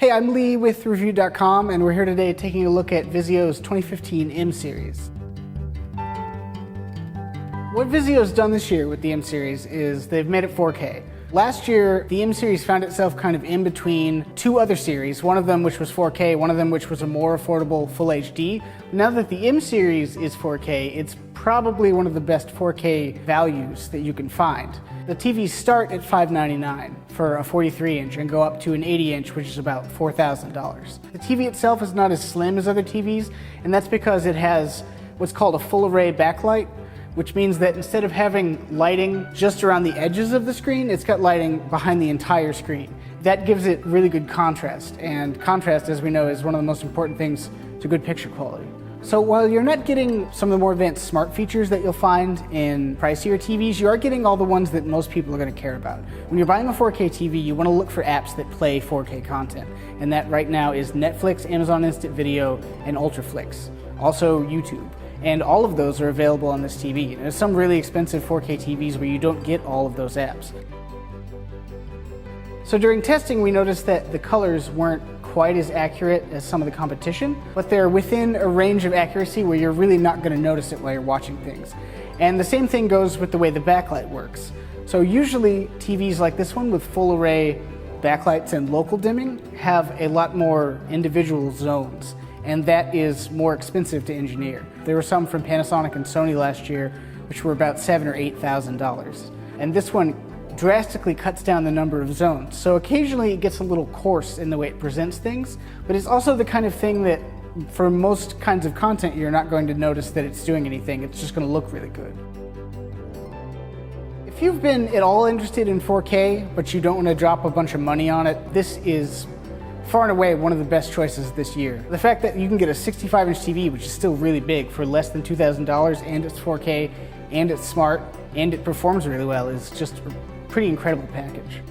Hey, I'm Lee with Review.com, and we're here today taking a look at Vizio's 2015 M Series. What Vizio's done this year with the M Series is they've made it 4K. Last year, the M Series found itself kind of in between two other series, one of them which was 4K, one of them which was a more affordable Full HD. Now that the M Series is 4K, it's probably one of the best 4K values that you can find. The TVs start at $599 for a 43-inch and go up to an 80-inch, which is about $4,000. The TV itself is not as slim as other TVs, and that's because it has what's called a full array backlight, which means that instead of having lighting just around the edges of the screen, it's got lighting behind the entire screen. That gives it really good contrast, and contrast, as we know, is one of the most important things to good picture quality. So while you're not getting some of the more advanced smart features that you'll find in pricier TVs, you are getting all the ones that most people are going to care about. When you're buying a 4K TV, you want to look for apps that play 4K content, and that right now is Netflix, Amazon Instant Video, and Ultraflix, also YouTube. And all of those are available on this TV. There's some really expensive 4K TVs where you don't get all of those apps. So during testing, we noticed that the colors weren't quite as accurate as some of the competition, but they're within a range of accuracy where you're really not going to notice it while you're watching things. And the same thing goes with the way the backlight works. So usually TVs like this one with full array backlights and local dimming have a lot more individual zones, and that is more expensive to engineer. There were some from Panasonic and Sony last year which were about $7,000 or $8,000. And this one drastically cuts down the number of zones. So occasionally it gets a little coarse in the way it presents things, but it's also the kind of thing that for most kinds of content you're not going to notice that it's doing anything. It's just going to look really good. If you've been at all interested in 4K, but you don't want to drop a bunch of money on it, this is far and away one of the best choices this year. The fact that you can get a 65-inch TV, which is still really big, for less than $2,000, and it's 4K, and it's smart, and it performs really well, is just a pretty incredible package.